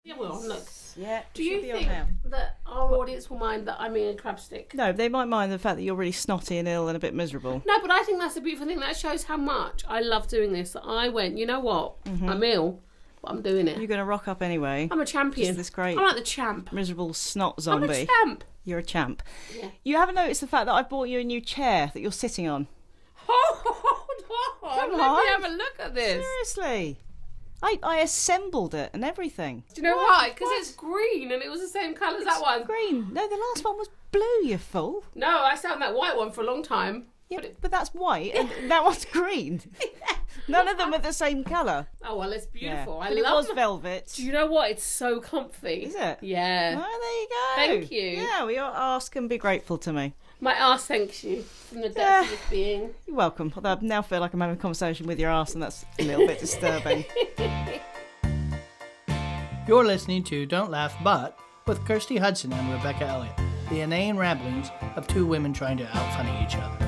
Yeah, well, look. Yeah. Do you think that our audience will mind that I'm eating a crab stick? No, they might mind the fact that you're really snotty and ill and a bit miserable. No, but I think that's a beautiful thing. That shows how much I love doing this. That I went, you know what? I'm ill, but I'm doing it. You're going to rock up anyway. I'm a champion. This great. I'm like the champ. Miserable snot zombie. I'm a champ. You're a champ. Yeah. You haven't noticed the fact that I bought you a new chair that you're sitting on? Hold on. Come Let on. me have a look at this. Seriously. I assembled it and everything. Do you know why? Because it's green and it was the same colour as that one. Green. No, the last one was blue, you fool. No, I sat on that white one for a long time. Yeah, but that's white and that one's green. None of them are the same colour. Oh, well, it's beautiful. Yeah. I But love it was it. velvet. Do you know what? It's so comfy. Is it? Yeah. Oh, there you go. Thank you. Yeah, we all ask and be grateful to me. My arse thanks you from the depths of its being. You're welcome. Although I now feel like I'm having a conversation with your arse and that's a little bit disturbing. You're listening to Don't Laugh But with Kirsty Hudson and Rebecca Elliott, the inane ramblings of two women trying to outfunny each other.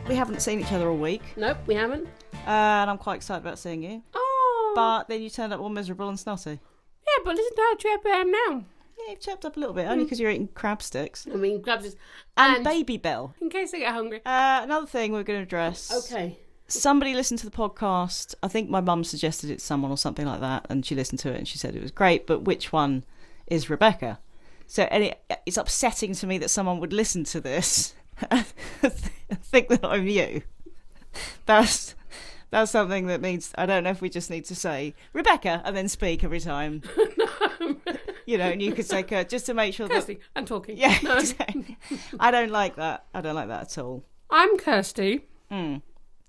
We haven't seen each other all week, Nope, we haven't. and I'm quite excited about seeing you. Oh. But then you turned up all miserable and snotty. Yeah, but listen to how chirpy I am now. Yeah, you've chirped up a little bit, only because you're eating crab sticks. I mean, grabs this. And Baby Bell. In case I get hungry. Another thing we're going to address. Okay. Somebody listened to the podcast. I think my mum suggested it to someone or something like that, and she listened to it and she said it was great, but which one is Rebecca? So it's upsetting to me that someone would listen to this and think that I'm you. That's something that needs, I don't know if we just need to say Rebecca and then speak every time. No. You know, and you could say Kurt, just to make sure Kirsty, that... I'm talking. Yeah, No. exactly. I don't like that. I don't like that at all. I'm Kirsty.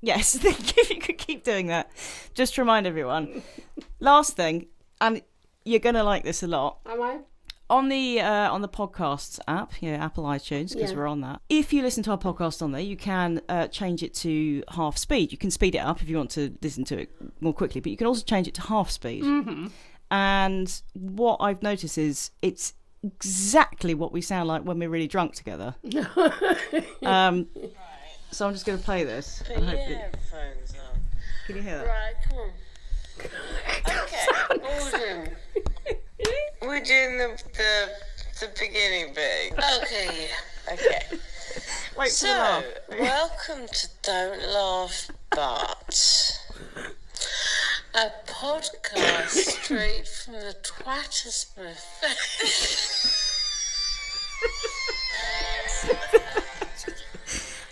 Yes, if you could keep doing that. Just to remind everyone. Last thing, and you're going to like this a lot. Am I? On the podcasts app, Apple iTunes, because we're on that. If you listen to our podcast on there, you can change it to half speed. You can speed it up if you want to listen to it more quickly, but you can also change it to half speed. Mm-hmm. And what I've noticed is it's exactly what we sound like when we're really drunk together. So I'm just going to play this. Put your headphones on. Can you hear that? Right, come on. Okay, we're doing the beginning bit. Okay, okay. Wait for the laugh. Welcome to Don't Laugh But, a podcast straight from the twattersmith.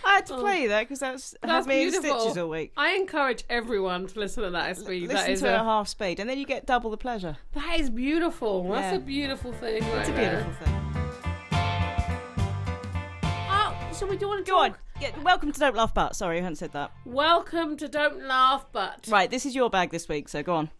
I had to play that because that's had me in stitches all week. I encourage everyone to listen to that at speed. Listen to it at half speed, and then you get double the pleasure. That is beautiful. That's Yeah. a beautiful thing. It's a beautiful thing. Oh, so we do want to Go on. Yeah, welcome to Don't Laugh But. Sorry, I hadn't said that. Welcome to Don't Laugh But. Right, this is your bag this week, so go on.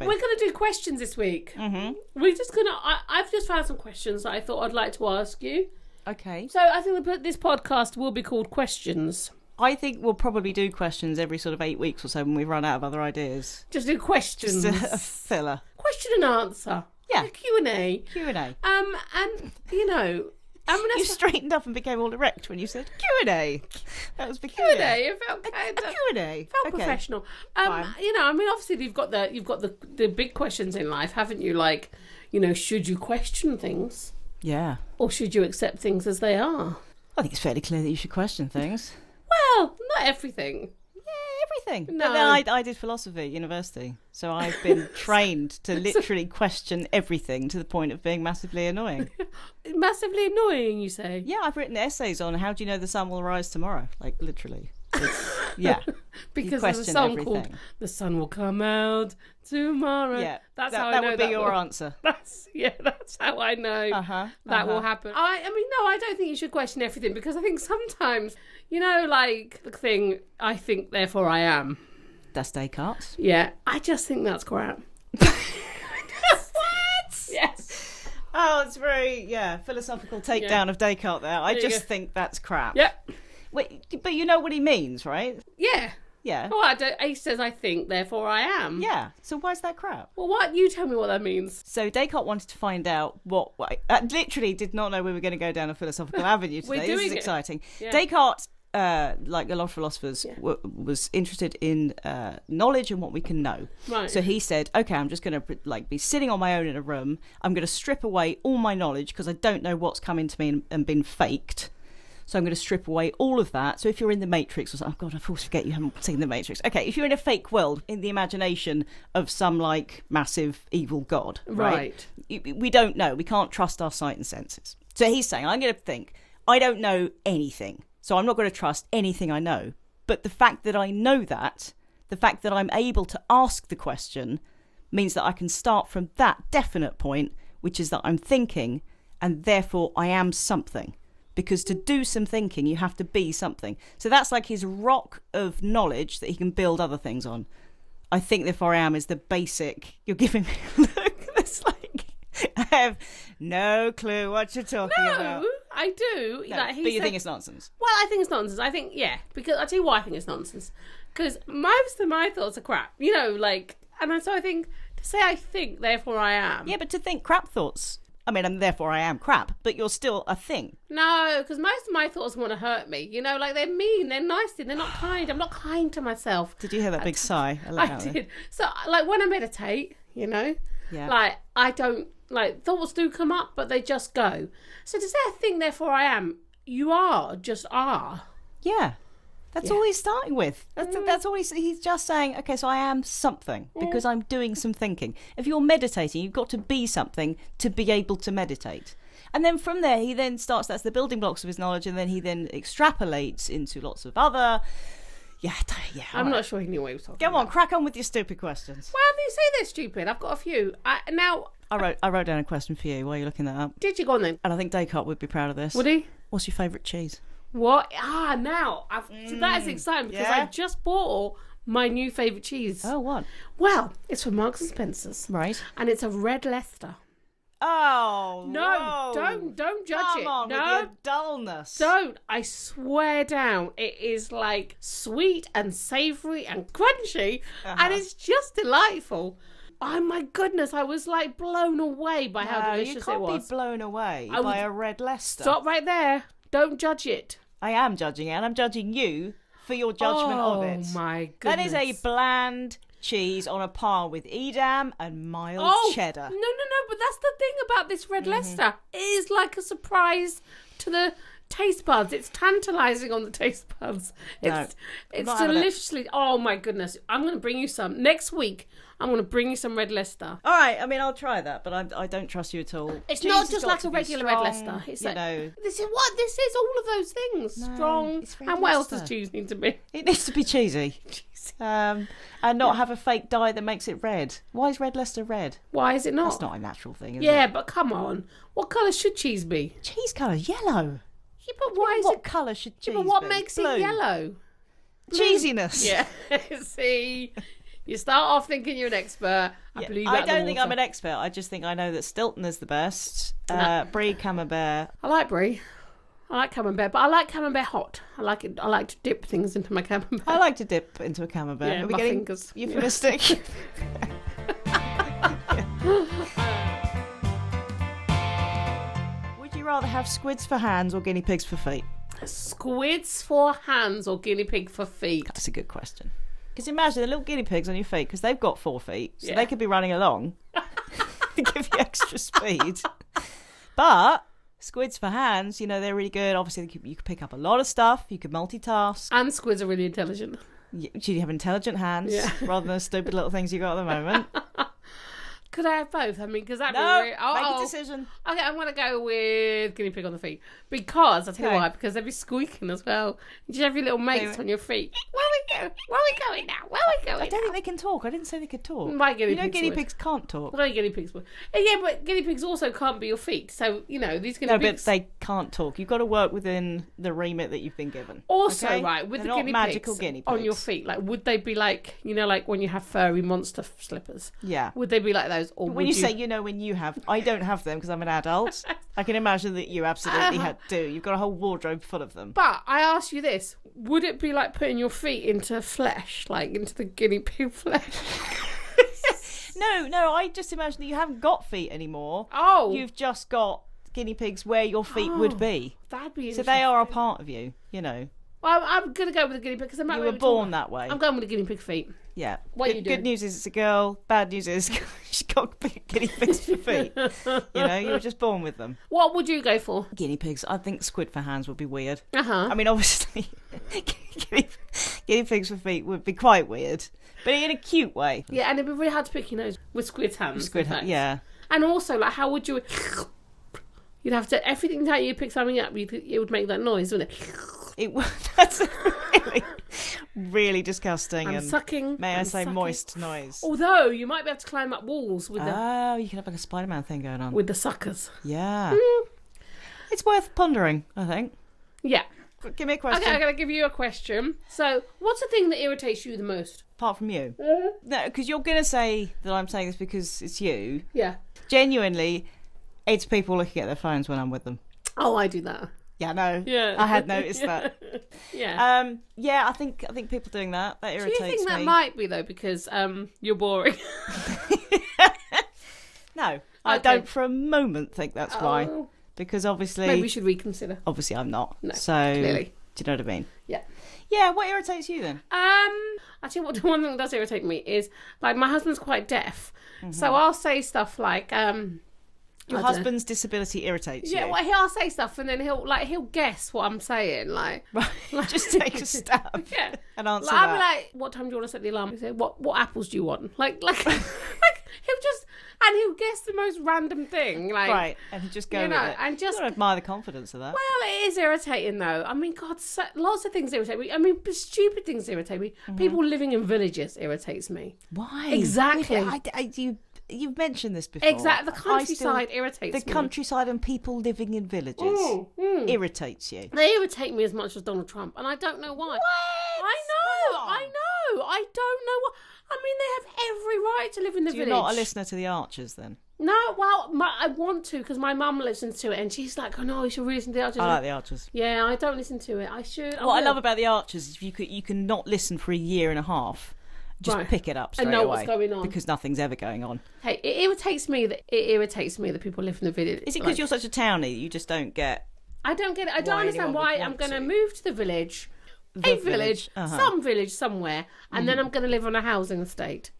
We're going to do questions this week. Mm-hmm. We're just going to... I've just found some questions that I thought I'd like to ask you. Okay. So I think this podcast will be called Questions. I think we'll probably do questions every sort of 8 weeks or so when we've run out of other ideas. Just do questions. Just a filler. Question and answer. Yeah. A Q&A. Q&A. And, you know... You straightened up and became all erect when you said Q&A. That was peculiar. Q&A. It felt kind of... Q&A. Felt professional. You know, I mean, obviously you've got the big questions in life, haven't you? Like, you know, should you question things? Yeah. Or should you accept things as they are? I think it's fairly clear that you should question things. Well, not everything. Yeah, everything. No. But then I did philosophy at university, so I've been trained to literally question everything to the point of being massively annoying. Massively annoying, you say? Yeah, I've written essays on how do you know the sun will rise tomorrow? Like, literally. Yeah. Because there's a song called The Sun Will Come Out Tomorrow. Yeah, that's how I know that would be your answer. That's how I know that will happen. I mean, no, I don't think you should question everything because I think sometimes, you know, like the thing, I think, therefore I am. That's Descartes. Yeah, I just think that's crap. What? Yes. Oh, it's very, philosophical takedown of Descartes there. I just think that's crap. Yep. Wait, but you know what he means, right? Yeah. Yeah. Well, he says I think, therefore I am. Yeah. So why is that crap? Well, you tell me what that means. So Descartes wanted to find out I literally did not know we were going to go down a philosophical avenue today. We're doing This is it. exciting. Yeah. Descartes like a lot of philosophers, was interested in knowledge and what we can know. Right. So he said, okay, I'm just going to be sitting on my own in a room. I'm going to strip away all my knowledge because I don't know what's come into me and been faked. So I'm going to strip away all of that. So if you're in the Matrix or something, oh God, I always forget you haven't seen the Matrix. Okay, if you're in a fake world, in the imagination of some massive evil god, right? We don't know. We can't trust our sight and senses. So he's saying, I'm going to think, I don't know anything. So I'm not going to trust anything I know. But the fact that I know that, the fact that I'm able to ask the question, means that I can start from that definite point, which is that I'm thinking, and therefore I am something. Because to do some thinking, you have to be something. So that's like his rock of knowledge that he can build other things on. I think therefore I am is the basic. You're giving me a look that's like, I have no clue what you're talking about. No, I do. No, like, but you think it's nonsense? Well, I think it's nonsense. I think, because I'll tell you why I think it's nonsense. Because most of my thoughts are crap. And so I think, to say I think, therefore I am. Yeah, but to think crap thoughts. I mean, and therefore I am crap, but you're still a thing. No, because most of my thoughts want to hurt me. They're mean, they're nasty, they're not kind. I'm not kind to myself. Did you hear that big sigh? I did. So, when I meditate, I don't, thoughts do come up, but they just go. So to say I think, therefore I am, you are, just are. Yeah. That's all he's starting with. That's all he's just saying, okay, so I am something because I'm doing some thinking. If you're meditating, you've got to be something to be able to meditate. And then from there, he then starts, that's the building blocks of his knowledge, and then he then extrapolates into lots of other... Yeah. I'm not sure he knew what he was talking about. Come on, crack on with your stupid questions. Well, you say they're stupid. I've got a few. I wrote down a question for you while you're looking that up. Did you? Go on then. And I think Descartes would be proud of this. Would he? What's your favourite cheese? What? That is exciting because I just bought my new favourite cheese. Oh, what? Well, it's from Marks and Spencer's. Right. And it's a red Leicester. Oh, no. Whoa. Don't judge Come it. on, no. with your dullness. Don't. I swear down. It is sweet and savoury and crunchy. And it's just delightful. Oh my goodness, I was blown away by how delicious it was. You can't be blown away by a red Leicester. Stop right there. Don't judge it. I am judging it, and I'm judging you for your judgment of it. Oh my goodness. That is a bland cheese on a par with Edam and mild cheddar. No, but that's the thing about this red Leicester. It is like a surprise to the taste buds. It's tantalising on the taste buds. It's deliciously... Oh my goodness. I'm going to bring you some. Next week, I'm going to bring you some red Leicester. All right, I mean, I'll try that, but I don't trust you at all. It's cheese not just like a regular red Leicester. It's this is all of those things. No, strong. And what else does cheese need to be? It needs to be cheesy. And not have a fake dye that makes it red. Why is red Leicester red? Why is it not? That's not a natural thing, is it? Yeah, but come on. What colour should cheese be? Cheese colour, yellow. Yeah, but why what colour should cheese be? But what makes it yellow? Cheesiness. Yeah. See... You start off thinking you're an expert. I don't think I'm an expert. I just think I know that Stilton is the best. Brie Camembert. I like Brie. I like Camembert, but I like Camembert hot. I like it. I like to dip things into my Camembert. I like to dip into a Camembert. Yeah, my fingers. Euphemistic. Would you rather have squids for hands or guinea pigs for feet? Squids for hands or guinea pig for feet? That's a good question. Because imagine the little guinea pigs on your feet, because they've got 4 feet, so they could be running along to give you extra speed. But squids for hands, they're really good. Obviously, you could pick up a lot of stuff. You could multitask. And squids are really intelligent. Do you have intelligent hands rather than stupid little things you got at the moment? Could I have both? I mean, because that make a decision. Okay, I'm going to go with guinea pig on the feet. Because, I'll tell you why, because they'd be squeaking as well. You just have your little mates on your feet. Where are we going now? I don't think they can talk. I didn't say they could talk. My guinea pigs can't talk. No, guinea pigs would. Yeah, but guinea pigs also can't be your feet. So, these guinea pigs... No, but they can't talk. You've got to work within the remit that you've been given. Also, okay? right, with They're the not magical guinea pigs on your feet, would they be like when you have furry monster slippers? Yeah. Would they be like those? Or when you say, when you have... I don't have them because I'm an adult. I can imagine that you absolutely do. You've got a whole wardrobe full of them. But I ask you this. Would it be like putting your feet into flesh, into the guinea pig flesh? No, I just imagine that you haven't got feet anymore. Oh. You've just got guinea pigs where your feet would be. That'd be interesting. So they are a part of you, Well, I'm going to go with the guinea pig because You were born that way. I'm going with the guinea pig feet. Yeah. What are you doing? Good news is it's a girl. Bad news is she's got guinea pigs for feet. You were just born with them. What would you go for? Guinea pigs. I think squid for hands would be weird. Uh-huh. I mean, obviously, guinea pigs for feet would be quite weird, but in a cute way. Yeah, and it'd be really hard to pick your nose with squid's hands. Yeah. And also, like, how would you... You'd have to... Everything that you pick something up, it would make that noise, wouldn't it? That's a really, really disgusting I'm and sucking. may I I'm say sucking. moist noise. Although you might be able to climb up walls with Oh, you can have like a Spider-Man thing going on. the suckers. Yeah. It's worth pondering, I think. Yeah. Give me a question. Okay, I'm going to give you a question. So, what's the thing that irritates you the most? Apart from you. No, because you're going to say that I'm saying this because it's you. Yeah. Genuinely, it's people looking at their phones when I'm with them. Oh, I do that. Yeah, no. Yeah. I had noticed that. Yeah. Yeah, I think people doing that irritates me. Do you think that might be though because you're boring? No, I don't for a moment think that's why. Because obviously, Maybe we should reconsider. Obviously, I'm not. No, so clearly. Do you know what I mean? Yeah. Yeah. What irritates you then? Actually, what the one thing that does irritate me is like my husband's quite deaf, so I'll say stuff like Your husband's disability irritates you. Yeah, well, he'll say stuff and then he'll guess what I'm saying, like just take a stab. Yeah, and answer I'll that. be like, "What time do you want to set the alarm?" He said, "What apples do you want?" Like he'll guess the most random thing, like right, and he'll just go with it. and just you gotta admire the confidence of that. Well, it is irritating though. I mean, God, lots of things irritate me. I mean, stupid things irritate me. People living in villages irritates me. Why? Exactly. You've mentioned this before. Exactly. The countryside irritates me. The countryside and people living in villages irritates you. They irritate me as much as Donald Trump, and I don't know why. What? I know. I don't know what. I mean, they have every right to live in the village. You're not a listener to the Archers, then? No, well, I want to because my mum listens to it, and she's like, "Oh no, you should really listen to the Archers." I like the Archers. Yeah, I don't listen to it. I should. What I love about the Archers is you can not listen for a year and a half. Just pick it up straight away. And know what's going on. Because nothing's ever going on. Hey, it irritates me that people live in the village. Is it because you're such a townie you just don't get... I don't get it. I don't understand why I'm going to move to the village. Some village somewhere, and then I'm going to live on a housing estate.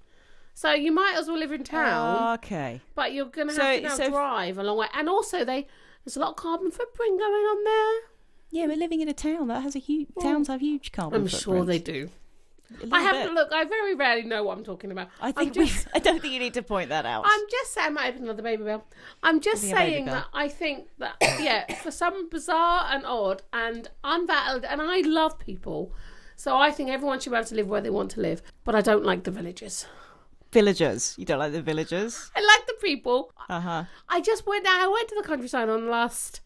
So you might as well live in town. Okay. But you're going to have to drive a long way. And also, there's a lot of carbon footprint going on there. Yeah, we're living in a town that has towns have huge carbon footprints. I'm sure they do. I very rarely know what I'm talking about. I don't think you need to point that out. I'm just saying, I might open another baby bell. I'm just saying that I think that, for some bizarre and odd and unvalid, and I love people, so I think everyone should be able to live where they want to live, but I don't like the villages. Villagers? You don't like the villagers? I like the people. Uh-huh. I went to the countryside on last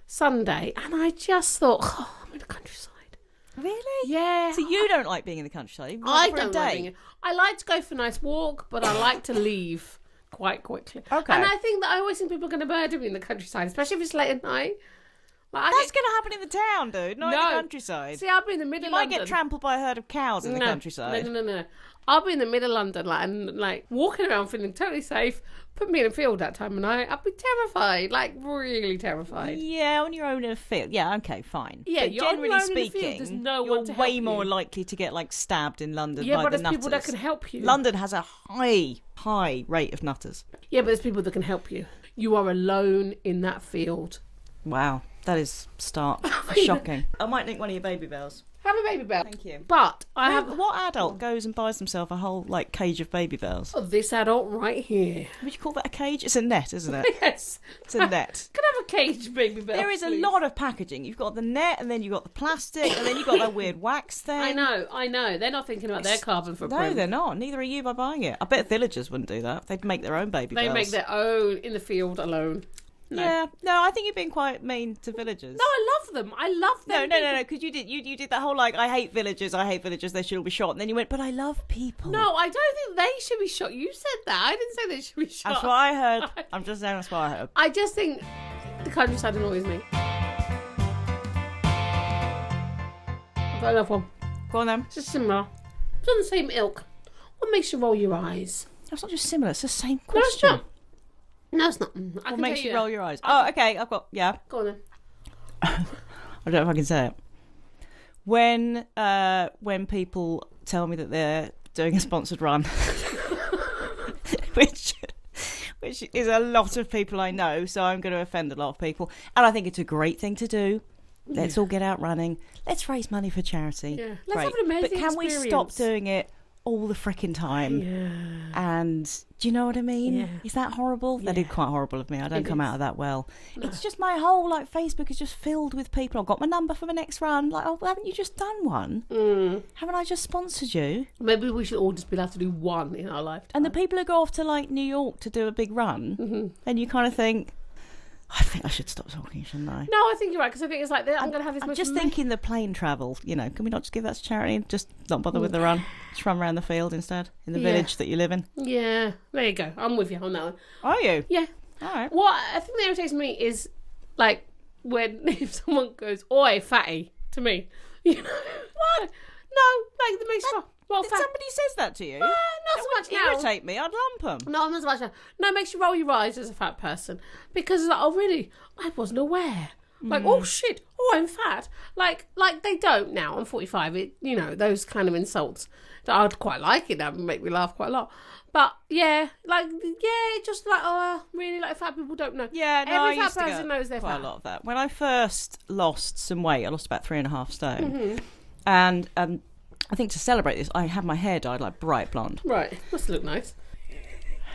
Sunday, and I just thought, I'm in the countryside. Really? Yeah. So you don't like being in the countryside? I don't like being in. I like to go for a nice walk, but I like to leave quite quickly. Okay. And I think that I always think people are going to murder me in the countryside, especially if it's late at night. Like, that's going to happen in the town, dude, not in the countryside. See, I'll be in the middle of London. You might get trampled by a herd of cows in the countryside. No. I'll be in the middle of London, and walking around feeling totally safe. Put me in a field that time of night, I'd be terrified, really terrified. Yeah, on your own in a field. Yeah, okay, fine. Yeah, but generally speaking, there's no you're one to way help more you. likely to get stabbed in London Yeah, by but the there's nutters. people that can help you. London has a high rate of nutters. Yeah, but there's people that can help you. You are alone in that field. Wow, that is stark. Shocking. I might nick one of your baby bells. Have a baby bell. Thank you. But What adult goes and buys themselves a whole cage of baby bells? Oh, this adult right here. Would you call that a cage? It's a net, isn't it? Yes. It's a net. Can I have a cage baby bell? There is a lot of packaging. You've got the net, and then you've got the plastic, and then you've got that weird wax thing. I know. They're not thinking about their carbon footprint. No, they're not. Neither are you by buying it. I bet villagers wouldn't do that. They'd make their own baby bells. They make their own in the field alone. No. Yeah, no, I think you're being quite mean to villagers. No, I love them. I love them. No, because you did that whole I hate villagers, they should all be shot, and then you went, but I love people. No, I don't think they should be shot. You said that. I didn't say they should be shot. That's what I heard. I'm just saying that's what I heard. I just think the countryside annoys me. I've got another one. Go on then. It's just similar. It's on the same ilk. What makes you roll your eyes? That's not just similar, it's the same No, it's question. not. No, it's not. What makes you roll your eyes? Oh, okay, I've got, yeah. Go on then. I don't know if I can say it. When people tell me that they're doing a sponsored run, which is a lot of people I know, so I'm going to offend a lot of people, and I think it's a great thing to do. Let's all get out running. Let's raise money for charity. Yeah. Let's have an amazing But can we stop experience. doing it all the frickin' time? Yeah. And do you know what I mean? Yeah. Is that horrible? Yeah. That is quite horrible of me. I don't It come is. out of that well. No. It's just my whole Facebook is just filled with people. I've got my number for my next run. Like, oh, haven't you just done one? Haven't I just sponsored you? Maybe we should all just be allowed to do one in our lifetime. And the people who go off to New York to do a big run, and you kind of think, I think I should stop talking, shouldn't I? No, I think you're right, because I think it's like, I'm going to have this I'm most just thinking the plane travel, can we not just give that to charity and just not bother with the run? Just run around the field instead, in the village that you live in. Yeah, there you go. I'm with you on that one. Are you? Yeah. All right. What I think that irritates me is, like, when if someone goes, "Oi, fatty," to me. What? No, like, that makes you... Well, If somebody says that to you, not so much now. irritate me, I'd lump them. No, not so much now. No, it makes you roll your eyes as a fat person. Because it's like, oh, really? I wasn't aware. Like, oh, shit. Oh, I'm fat. Like they don't now. I'm 45. Those kind of insults. I'd quite like it. That would make me laugh quite a lot. But, just like, oh, really? Like, fat people don't know. Yeah, no, Every I fat used to person get knows they're quite fat. a lot of that. When I first lost some weight, I lost about 3.5 stone. And I think to celebrate this, I had my hair dyed like bright blonde. Right. Must look nice.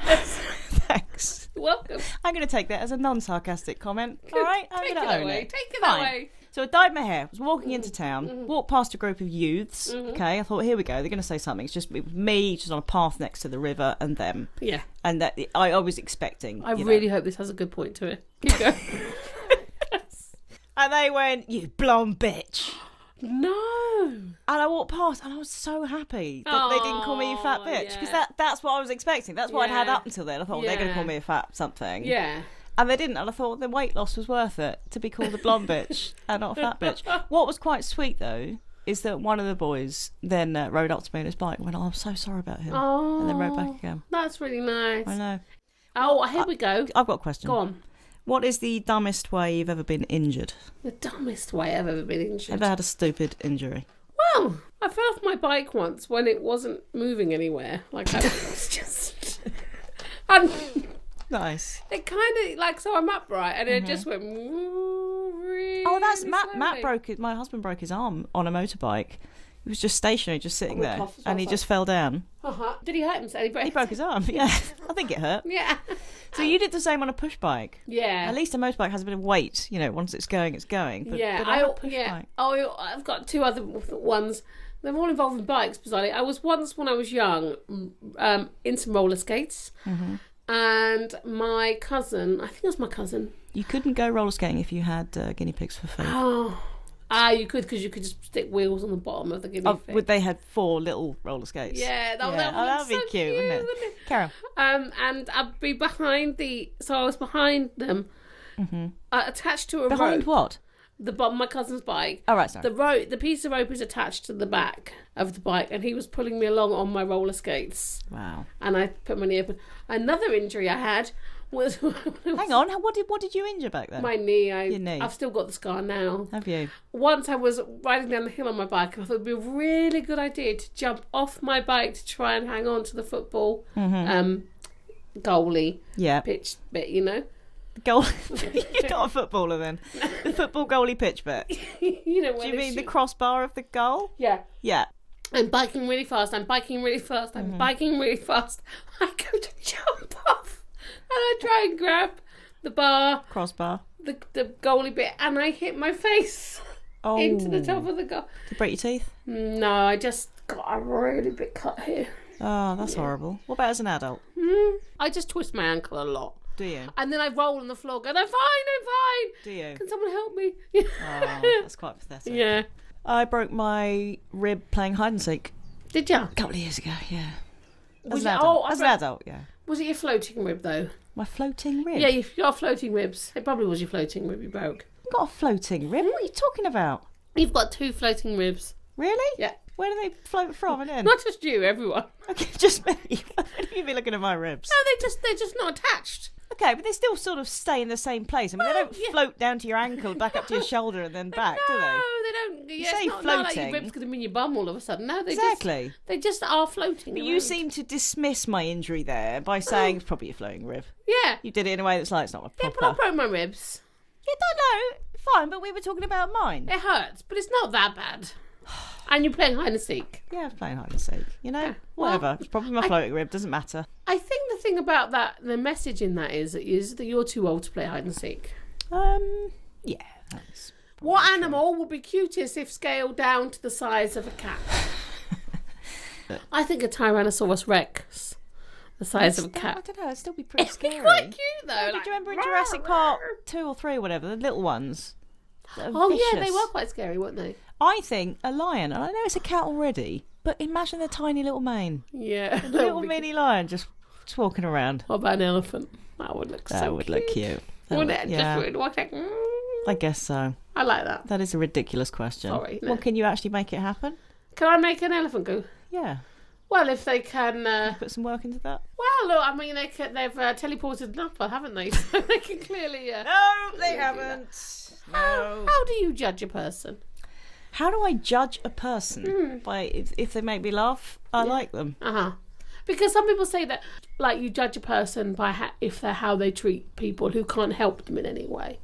Thanks. You're welcome. I'm going to take that as a non-sarcastic comment. All right? I'm Take going it to own away. it. Take it Fine. that way. So I dyed my hair, was walking into town, walked past a group of youths. Okay, I thought, here we go, they're going to say something. It was me, just on a path next to the river, and them. Yeah. And that I was expecting. I really hope this has a good point to it. Keep going. And they went, "You blonde bitch." No. And I walked past, and I was so happy that they didn't call me you fat bitch, because that's what I was expecting. That's what I'd had Yeah. up until then. I thought, well, they're going to call me a fat something. Yeah. And they didn't, and I thought the weight loss was worth it to be called a blonde bitch and not a fat bitch. What was quite sweet, though, is that one of the boys then rode up to me on his bike and went, "Oh, I'm so sorry about him." Oh. And then rode back again. That's really nice. I know. Oh, here we go. I've got a question. Go on. What is the dumbest way you've ever been injured? The dumbest way I've ever been injured. Ever had a stupid injury? Well, I fell off my bike once when it wasn't moving anywhere. Like, I was just... And Nice. it kind of, so I'm upright, and it just went really Oh, that's Matt. slowly. Matt my husband broke his arm on a motorbike. He was just stationary, just sitting Oh, there, tough as and he well, just fell down. Uh-huh. Did he hurt himself? He broke his arm. Yeah, I think it hurt. Yeah. So you did the same on a push bike. Yeah. At least a motorbike has a bit of weight. Once it's going, it's going. But, Yeah, but on a push bike. Oh, I've got two other ones. They're all involving bikes, bizarrely. I was once, when I was young, into roller skates. And my cousin, I think it was my cousin. You couldn't go roller skating if you had guinea pigs for feet. You could, because you could just stick wheels on the bottom of the guinea pig. They had 4 little roller skates. Yeah, that would that'd be so cute, wouldn't it? Carol. And I'd be behind so I was behind them, attached to a rope. Behind what? The bottom of my cousin's bike. Oh, right, sorry. The piece of rope is attached to the back of the bike, and he was pulling me along on my roller skates. Wow. And I put my knee up. Another injury I had was Hang on. What did you injure back then? my knee. Your knee. I've still got the scar now. Have you? Once I was riding down the hill on my bike, and I thought it'd be a really good idea to jump off my bike to try and hang on to the football goalie pitch bit, Goal. You're not a footballer then. The football goalie pitch bit. Do Do you mean the crossbar of the goal? Yeah. Yeah. I'm biking really fast. I'm biking really fast. I go to jump off, and I try and grab the bar, Crossbar. the goalie bit, and I hit my face into the top of the goal. Did you break your teeth? No, I just got a really big cut here. Oh, that's horrible. What about as an adult? I just twist my ankle a lot. Do you? And then I roll on the floor going, I'm fine. Do you? Can someone help me? Oh, that's quite pathetic. Yeah. I broke my rib playing hide and seek Did ya? a couple of years ago, yeah. As Was an it- adult. oh, As an adult, yeah. Was it your floating rib, though? My floating rib? Yeah, you've got floating ribs. It probably was your floating rib you broke. I've got a floating rib? What are you talking about? You've got 2 floating ribs. Really? Yeah. Where do they float from and in? Not just you, everyone. Okay, just me. Why do you be looking at my ribs? No, they're just not attached. Okay, but they still sort of stay in the same place. I mean, they don't float down to your ankle, back up to your shoulder, and then back, do they? No, they don't. You Yeah, say it's not like your floating. ribs going to be in your bum all of a sudden. No, Exactly. they just are floating. But you around. seem to dismiss my injury there by saying it's probably a floating rib. Yeah. You did it in a way that's like, it's not a Yeah, proper... but I broke my ribs. Yeah, no, fine, but we were talking about mine. It hurts, but it's not that bad. And you're playing hide and seek. Yeah, I was playing hide and seek. You know, well, whatever. It's probably my floating rib, doesn't matter. I think the thing about that, the message in that is that you're too old to play hide and seek. Yeah, that's... What animal would be cutest if scaled down to the size of a cat? I think a Tyrannosaurus Rex, the size of a I cat. don't know, it'd still be pretty scary. Quite cute though. Did you remember in Jurassic Park 2 or 3 or whatever, the little ones? Oh vicious. yeah, they were quite scary, weren't they? I think a lion, and I know it's a cat already, but imagine the tiny little mane. Yeah, that Little would be mini lion just walking around. What about an elephant? That would look That so would cute. look cute. Wouldn't it? Yeah, Just would walk like, I guess so. I like that. That is a ridiculous question. Sorry, no. Well, can you actually make it happen? Can I make an elephant go? Yeah. Well, if they can. Put some work into that. Well, look, I mean, they've teleported Napa, haven't they? So they can clearly. No, they haven't. No. How do you judge a person? How do I judge a person? By if they make me laugh, I like them. Because some people say that, like, you judge a person by how they treat people who can't help them in any way.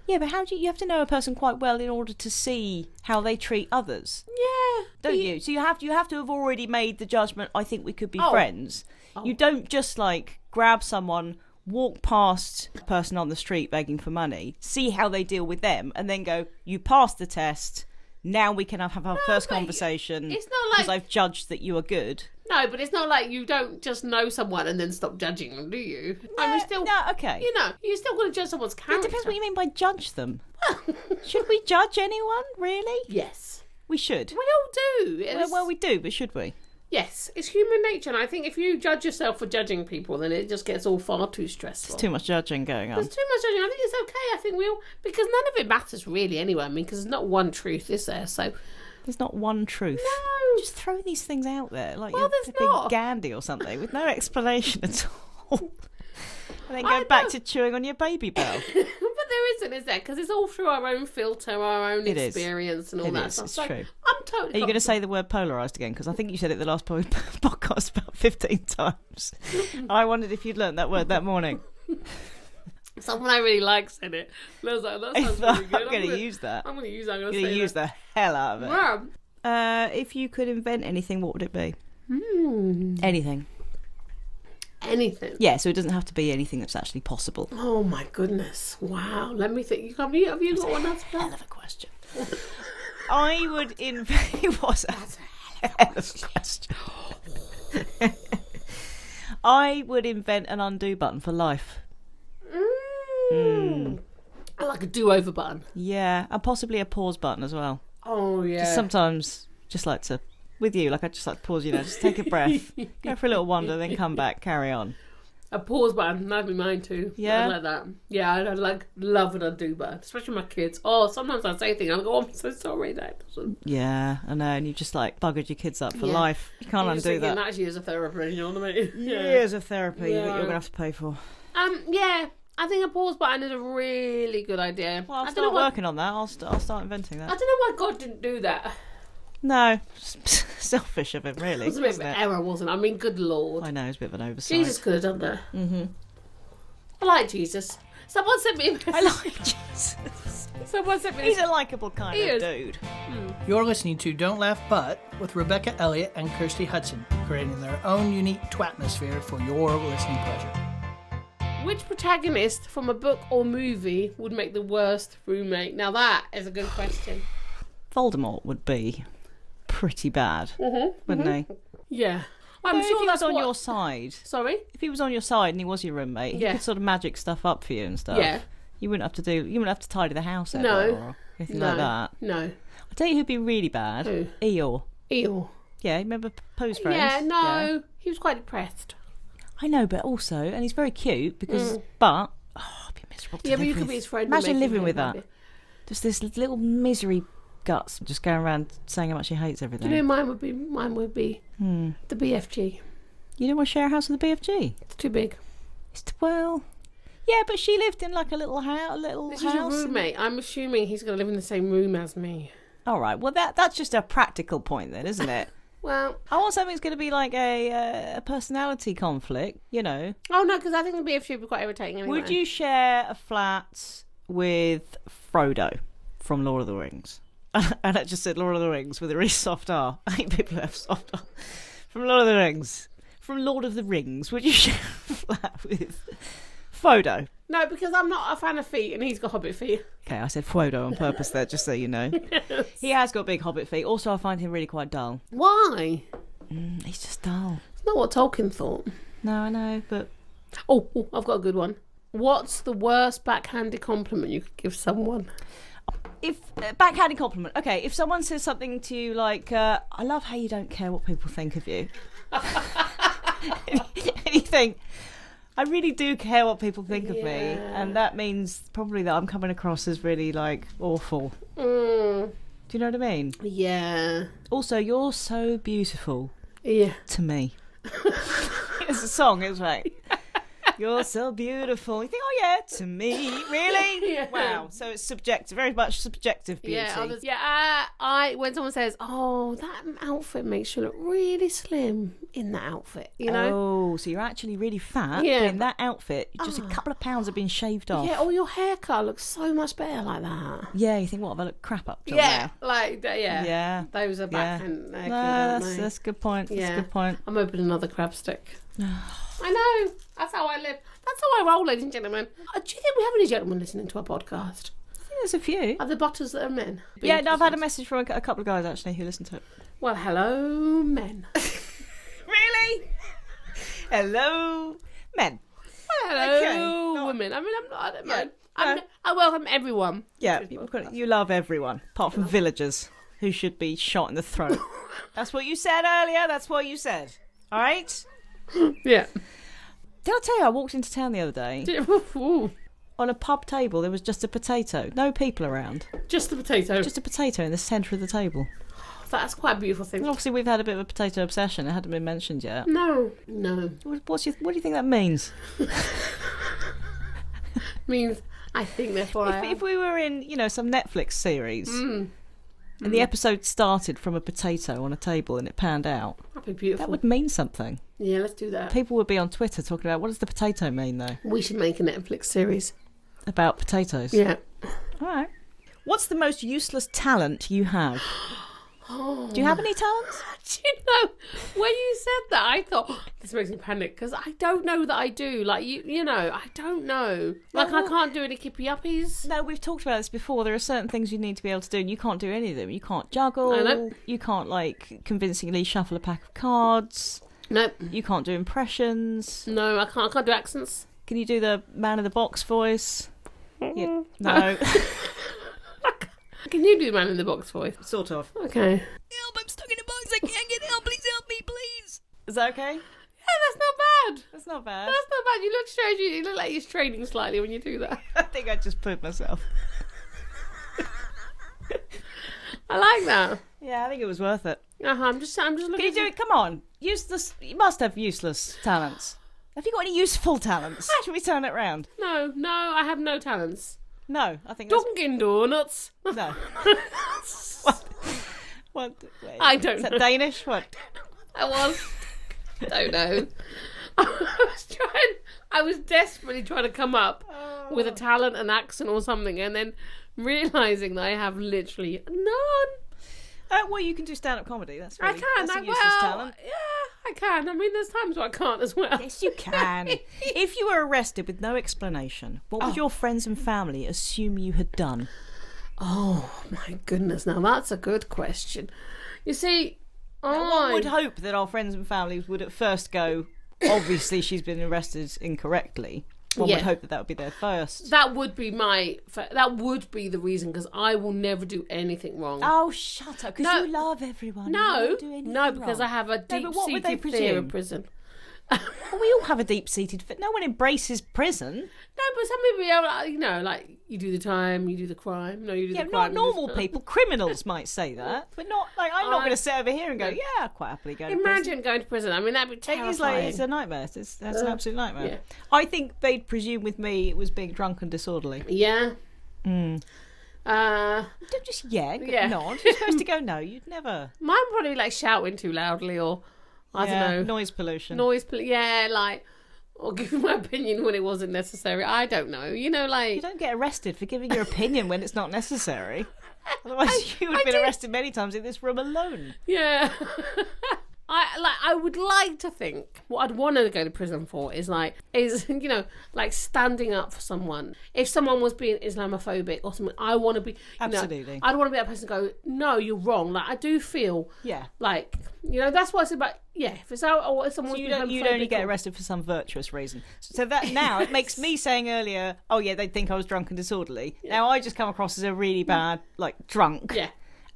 Yeah, but how do you have to know a person quite well in order to see how they treat others? Yeah, Don't you? So you have to have already made the judgment. I think we could be Oh. friends. You don't just like grab someone, walk past the person on the street begging for money, see how they deal with them, and then go, "You passed the test. Now we can have our first but conversation." it's not like- because I've judged that you are good. No, but it's not like you don't just know someone and then stop judging them, do you? I mean, still, No, okay. you know, you're still going to judge someone's It character. depends what you mean by judge them. Should we judge anyone? Really? Yes, We should. we all do. Well, we do, but should we? Yes, it's human nature, and I think if you judge yourself for judging people, then it just gets all far too stressful. Too much judging going on. There's too much judging. I think it's okay. I think we all, because none of it matters really anyway. I mean, because there's not one truth, is there? So There's not one truth. no, Just throw these things out there like Well, you're there's a big not. Gandhi or something with no explanation at all. And then I go back know. to chewing on your baby bell. but there isn't, is there? Because it's all through our own filter, our own It is. experience, and all It that is, stuff. it's So true. I'm totally. Are you going to say the word polarised again? Because I think you said it the last podcast about 15 times. I wondered if you'd learnt that word that morning. Someone I really like said it. And I was like, that sounds really good. I'm going to use that. I'm going to use that. I'm I'm going going to to use the hell out of it. Yeah. If you could invent anything, what would it be? Hmm. Anything. Anything. Yeah, so it doesn't have to be anything that's actually possible. Oh my goodness! Wow. Let me think. Have you got one else? Hell of a question. I would invent... It was a hell of a question. I would invent an undo button for life. I like a do-over button. Yeah, and possibly a pause button as well. Oh yeah. Sometimes, just like to... With you, like I just like to pause, just take a breath, go for a little wander, then come back, carry on. A pause button, that'd be mine too. Yeah? I like that. Yeah, I like love an undo button, especially my kids. Oh, sometimes I say things, I go, oh, I'm so sorry that doesn't. Yeah, I know, and you just like buggered your kids up for Yeah. life. You can't You're just undo thinking that. actually as a therapist, you know what I mean? Years of therapy that Yeah. you're going to have to pay for. Yeah, I think a pause button is a really good idea. Well, I'll I don't start know why, working on that. I'll start inventing I that. don't know why God didn't do that. No, selfish of him, really. It was a bit of isn't an it? error, wasn't it? I mean, good Lord. I know, it's a bit of an oversight. Jesus could have done that. Mm-hmm. I like Jesus. Someone sent me a message. I like Jesus. Someone sent me He's this. a likeable kind He of is. dude. You're listening to Don't Laugh But with Rebecca Elliott and Kirsty Hudson, creating their own unique twatmosphere for your listening pleasure. Which protagonist from a book or movie would make the worst roommate? Now that is a good question. Voldemort would be pretty bad, wouldn't he? Yeah. I'm If sure he that's was on what... your side. Sorry? If he was on your side and he was your roommate, he Yeah. could sort of magic stuff up for you and stuff. Yeah. You wouldn't have to tidy the house ever No. or anything like that. No. I'll tell you who'd be really bad. Who? Eeyore. Ew. Yeah, remember Poe's friends? Yeah, no. Yeah. He was quite depressed. I know, but also, and he's very cute because, but, I'd be miserable to Yeah, live but you could with. be his friend. and Imagine make him living feel with that. happy. Just this little misery guts just going around saying how much he hates Do everything. you know mine would be the BFG. You don't want to share a house with the BFG? It's too big. Well, Yeah, but she lived in like a little house. This is your roommate. I'm assuming he's going to live in the same room as me. All right. Well, that's just a practical point then, isn't it? Well, I want something that's going to be like a personality conflict, you know. Oh, no, because I think the BFG would be quite irritating anyway. Would you share a flat with Frodo from Lord of the Rings? And I just said Lord of the Rings with a really soft R. I hate people who have soft R. From Lord of the Rings. From Lord of the Rings, would you share a flat with Frodo? No, because I'm not a fan of feet and he's got hobbit feet. Okay, I said Frodo on purpose there, just so you know. Yes. He has got big hobbit feet. Also, I find him really quite dull. Why? He's just dull. It's not what Tolkien thought. No, I know, but... Oh, I've got a good one. What's the worst backhanded compliment you could give someone? If backhanded compliment. Okay, if someone says something to you like, I love how you don't care what people think of you. And you think, I really do care what people think of me, and that means probably that I'm coming across as really like awful. Do you know what I mean? Yeah. Also, you're so beautiful. Yeah. To me. It's a song, it's right. You're so beautiful. You think, oh yeah, to me, really? Yeah. Wow. So it's subjective, very much subjective beauty. I when someone says, "Oh, that outfit makes you look really slim in that outfit," you know. Oh, so you're actually really fat. Yeah. But in that outfit, just a couple of pounds have been shaved off. Yeah, or your haircut looks so much better like that. Yeah, you think, what, have I looked crap up till Yeah, now? like yeah. Yeah. Those are backhand. No, that's a good point. That's a good point. I'm opening another crab stick. I know. That's how I live. That's how I roll, ladies and gentlemen. Do you think we have any gentlemen listening to our podcast? I think there's a few. Are the butters that are men? Yeah, no, I've had a message from a couple of guys actually who listen to it. Well, hello, men. Really? Hello, men. Well, hello, Okay. women. I mean, I don't mind. no. I welcome everyone. Yeah, you love everyone, apart from villagers who should be shot in the throat. That's what you said earlier. That's what you said. All right? Yeah. Did I tell you I walked into town the other day? Ooh. On a pub table, there was just a potato. No people around. Just the potato. Just a potato in the centre of the table. That's quite a beautiful thing. And obviously, we've had a bit of a potato obsession. It hadn't been mentioned yet. No. What do you think that means? Means I think therefore If we were in, some Netflix series, and the episode started from a potato on a table and it panned out, that'd be beautiful. that would mean something. Yeah, let's do that. People would be on Twitter talking about, what does the potato mean, though? We should make a Netflix series. About potatoes. Yeah. All right. What's the most useless talent you have? Do you have any talents? Do you know, when you said that, I thought, this makes me panic, because I don't know that I do. Like, I don't know. Like, I can't do any kippy-uppies. No, we've talked about this before. There are certain things you need to be able to do, and you can't do any of them. You can't juggle. I know. You can't, convincingly shuffle a pack of cards. Nope. You can't do impressions. No, I can't do accents. Can you do the man in the box voice? Yeah. No. Can you do the man in the box voice? Sort of. Okay. Help, I'm stuck in a box. I can't get help. Please help me, please. Is that okay? Yeah, that's not bad. That's not bad. That's not bad. You look strange. You look like you're straining slightly when you do that. I think I just put myself. I like that. Yeah, I think it was worth it. I'm just looking. Can you do it? Come on. Useless. You must have useless talents. Have you got any useful talents? Should we turn it round? No, I have no talents. No, I think that's... Dunkin' Donuts. No. What? Wait. I don't Is know. that Danish? What? I was. Don't know. I was desperately trying to come up with a talent, an accent or something, and then realising that I have literally none. Well, you can do stand-up comedy. That's really, I can. That's a useless talent. Yeah, I can. I mean, there's times where I can't as well. Yes, you can. If you were arrested with no explanation, what would your friends and family assume you had done? Oh, my goodness. Now, that's a good question. You see, One would hope that our friends and families would at first go, obviously she's been arrested incorrectly. One would hope that would be their first. That would be the reason, because I will never do anything wrong. Oh, shut up, because you love everyone. You No, won't do anything no, because wrong. I have a but what would they deep-seated fear of presume? prison. Well, we all have a deep-seated fit. No one embraces prison. No, but some people, you know, like you do the time, you do the crime. No, you do the crime. Not normal people. Criminals might say that, but not like I'm not going to sit over here and go, yeah, I'll quite happily go. Imagine going to prison. I mean, that'd be terrifying. It's a nightmare. That's an absolute nightmare. Yeah. I think they'd presume with me it was being drunk and disorderly. Yeah. Don't just nod. You're supposed to go. No, you'd never. Mine probably like shouting too loudly, or I don't know, noise pollution. Or giving my opinion when it wasn't necessary. I don't know. You know, like... You don't get arrested for giving your opinion when it's not necessary. Otherwise, you would have been arrested many times in this room alone. Yeah. I would like to think what I'd want to go to prison for is you know, like standing up for someone. If someone was being Islamophobic or something, I want to be... Absolutely. I'd want to be that person to go, no, you're wrong. Like, I do feel... Yeah. Like, you know, that's what it's about... Yeah, if it's out or if someone's you'd only get arrested for some virtuous reason. So that now it makes me saying earlier, oh yeah, they'd think I was drunk and disorderly. Yeah. Now I just come across as a really bad, like, drunk. Yeah.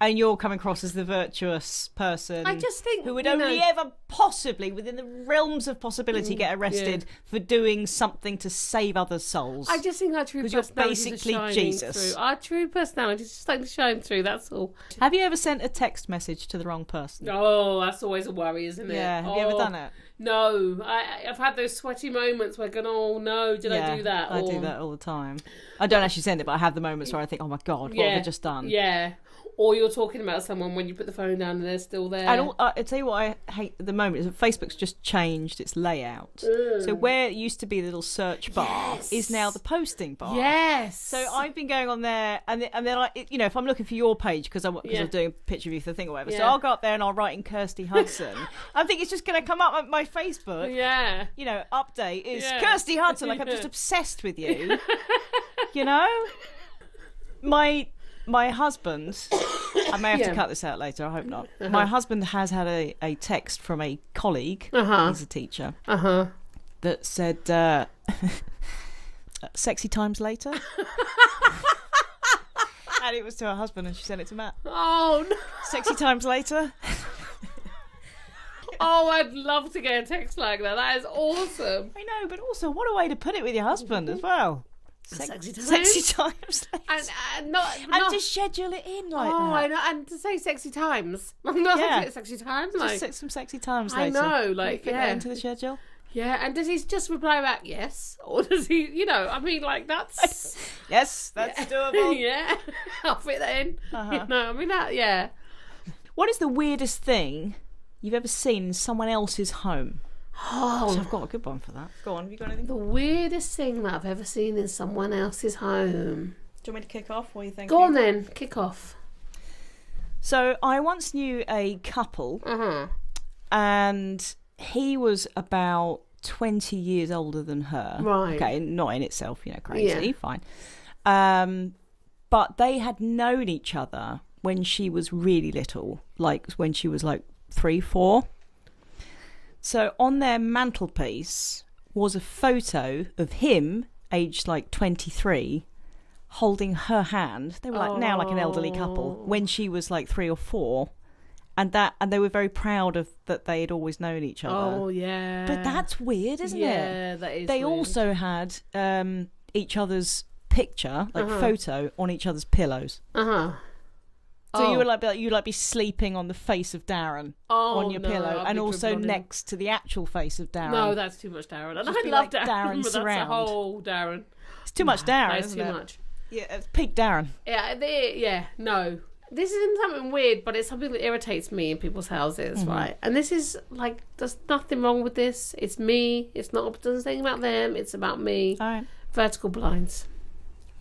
And you're coming across as the virtuous person. I just think who would only ever possibly, within the realms of possibility, get arrested for doing something to save other souls. I just think our true personality is basically Jesus. through. Our true personality is just like to shine through. That's all. Have you ever sent a text message to the wrong person? Oh, that's always a worry, isn't it? Yeah. Have you ever done it? No, I've had those sweaty moments where I go, oh no, did I do that? I do that all the time. I don't actually send it, but I have the moments where I think, oh my God, what have I just done? Yeah. Or you're talking about someone when you put the phone down and they're still there. And I tell you what I hate at the moment is that Facebook's just changed its layout. So where it used to be the little search bar is now the posting bar. Yes. So I've been going on there and they're like, you know, if I'm looking for your page because I'm doing a picture review for the thing or whatever, so I'll go up there and I'll write in Kirsty Hudson. I think it's just going to come up on my Facebook. Yeah. You know, update is Kirsty Hudson. Like I'm just obsessed with you. You know? My husband, I may have to cut this out later, I hope not. My husband has had a text from a colleague, he's a teacher, that said, sexy times later. And it was to her husband and she sent it to Matt. Oh, no. Sexy times later. Oh, I'd love to get a text like that. That is awesome. I know, but also what a way to put it with your husband as well. Sexy times. Sexy times. And to schedule it in like that. I know. And to say sexy times. Not sexy times. Just set some sexy times I later. know, like, fit that into the schedule. Yeah, and does he just reply back yes? Or does he, you know, I mean, like, that's... Yes, that's doable. Yeah, I'll fit that in. You know, I mean, that, What is the weirdest thing you've ever seen in someone else's home? Oh, So I've got a good one for that. Go on, have you got anything? the weirdest thing that I've ever seen in someone else's home. Do you want me to kick off? What are you thinking? Go on then, kick off. So I once knew a couple and he was about 20 years older than her. Right. Okay, not in itself, you know, crazy, fine. But they had known each other when she was really little, like when she was like 3, 4. So on their mantelpiece was a photo of him, aged like 23, holding her hand. They were like now like an elderly couple when she was like 3 or 4, and they were very proud of that they had always known each other. Oh yeah, but that's weird, isn't it? Yeah, that is. They weird. also had each other's picture, like photo, on each other's pillows. So you would be sleeping on the face of Darren on your pillow, and also next to the actual face of Darren. No, that's too much Darren. And Just I love like Darren, but surround. that's a whole Darren. It's too much Darren. That's isn't too it? much. Yeah, it's peak Darren. Yeah, no. This isn't something weird, but it's something that irritates me in people's houses, right? And this is like, there's nothing wrong with this. It's me. It's not, it doesn't say about them. It's about me. All right. Vertical blinds.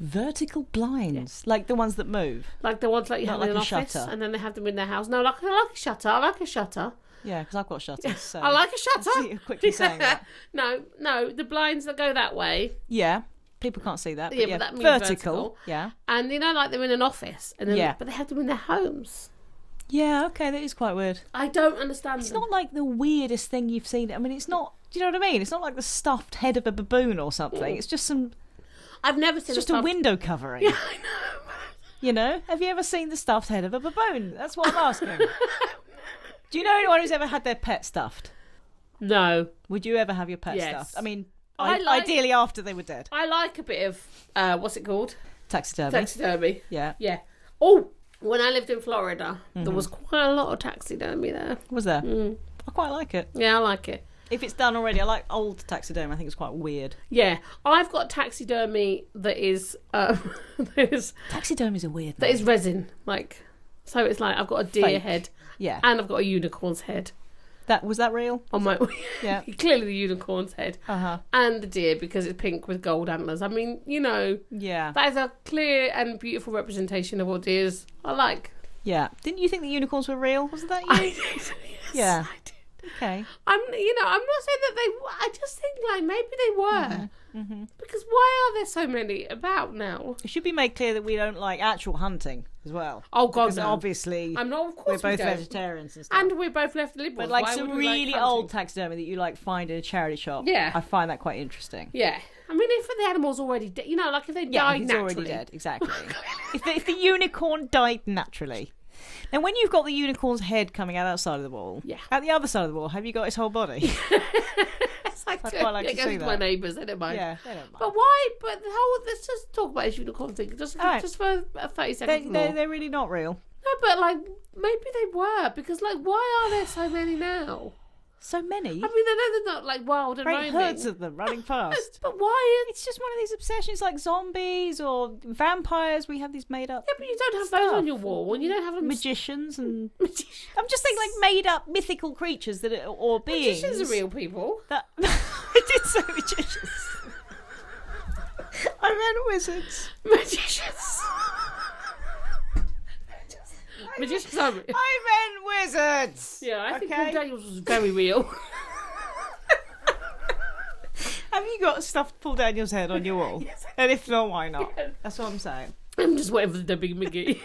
Vertical blinds, like the ones that move. Like the ones that you Not have in like an a office, shutter. and then they have them in their house. No, I like a shutter. I like a shutter. Yeah, because I've got shutters. So. I like a shutter. I see you quickly saying that. No, the blinds that go that way. Yeah, people can't see that. But Yeah, yeah, but that means vertical. Yeah. And you know, like they're in an office, and then, Yeah. but they have them in their homes. Yeah, okay, that is quite weird. I don't understand. It's not like the weirdest thing you've seen. I mean, it's not. Do you know what I mean? It's not like the stuffed head of a baboon or something. It's just some. I've never seen. It's just a window covering. Yeah, I know. You know, have you ever seen the stuffed head of a baboon? That's what I'm asking. Do you know anyone who's ever had their pet stuffed? No. Would you ever have your pet Yes. stuffed? I mean, ideally after they were dead. I like a bit of, what's it called? Taxidermy. Taxidermy. Yeah. Yeah. Oh, when I lived in Florida, there was quite a lot of taxidermy there. Was there? I quite like it. Yeah, I like it. If it's done already, I like old taxidermy. I think it's quite weird. Yeah, I've got taxidermy that is Taxidermy's a weird that name. is resin, like, so it's like I've got a deer Fake. head, Yeah. and I've got a unicorn's head Was that real? on my Yeah. clearly the unicorn's head, Uh-huh. and the deer because it's pink with gold antlers. I mean, Yeah. that is a clear and beautiful representation of what deers are like. Yeah. Didn't you think the unicorns were real? Wasn't that you? I did, yes, Yeah. I did. Okay. I'm not saying that they. I just think like maybe they were, because why are there so many about now? It should be made clear that we don't like actual hunting as well. Oh God, Because no. obviously I'm not. Of we're course both we don't. vegetarians and stuff. And we're both left liberals. But like Why some would we really like old hunting? taxidermy that you like find in a charity shop. Yeah. I find that quite interesting. Yeah. I mean, if the animal's already dead, like if they died he's naturally. already dead. Exactly. if the unicorn died naturally. Now, when you've got the unicorn's head coming out outside of the wall, Yeah. at the other side of the wall, have you got his whole body? It's like, I'd quite like to it goes see to my that. neighbours, they don't mind. Yeah, they don't mind. But why? But the whole. Let's just talk about his unicorn thing, just All right. for 30 seconds more. They're really not real. No, but like maybe they were, because like why are there so many now? So many. I mean, they're not like wild and Great roaming. herds of them running fast. But why? It's just one of these obsessions like zombies or vampires. We have these made up Yeah, but you don't have those on your wall, and you don't have them. magicians and Magicians. I'm just thinking like made up mythical creatures that are, or beings. Magicians are real people. That I did say magicians. I meant wizards. Magicians. Magicians are real. I meant wizards. Yeah, I think Okay. Paul Daniels was very real. Have you got stuffed Paul Daniels' head on your wall? Yes. And if not, why not? Yes. That's what I'm saying. I'm just waiting for the Debbie McGee.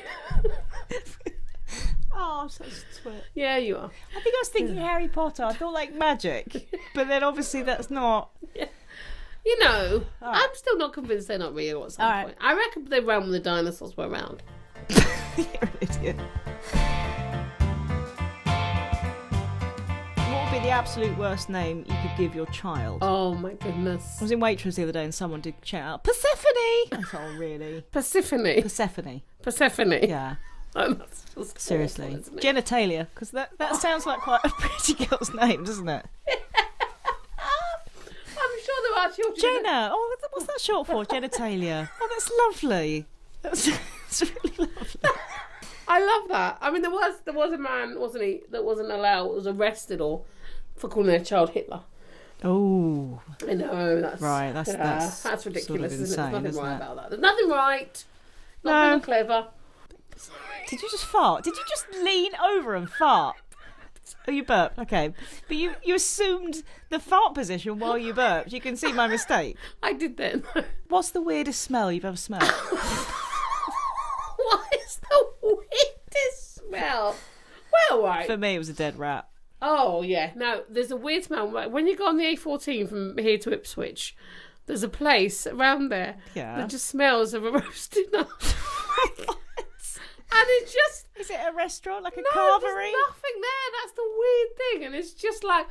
Oh, I'm such a twit. Yeah, you are. I think I was thinking Harry Potter. I thought like magic, but then obviously that's not. You know, All right. I'm still not convinced they're not real at some All right. point. I reckon they ran when the dinosaurs were around. You're an idiot. What would be the absolute worst name you could give your child? Oh my goodness. I was in Waitrose the other day and someone did shout out Persephone. I thought, oh really? Persephone. Persephone. Persephone. Yeah. Oh, that's just Seriously. awful, isn't it? Genitalia, because that sounds like quite a pretty girl's name, doesn't it? I'm sure there are children. Jenna. Oh, what's that short for? Genitalia. Oh, that's lovely. That's really lovely. I love that. I mean, there was a man, wasn't he, that wasn't allowed, was arrested for calling their child Hitler. Oh, I know, that's right. That's ridiculous, sort of isn't insane, it? There's nothing isn't right it? about that. There's nothing right. No. Nothing clever. Did you just fart? Did you just lean over and fart? Oh, you burped. Okay, but you assumed the fart position while you burped. You can see my mistake. I did then. What's the weirdest smell you've ever smelled? What is the weirdest smell? Well, right. For me, it was a dead rat. Oh, yeah. No, there's a weird smell. Like, when you go on the A14 from here to Ipswich, there's a place around there Yeah. that just smells of a roast dinner. And it's just... Is it a restaurant, like a No, carvery? there's nothing there. That's the weird thing. And it's just like,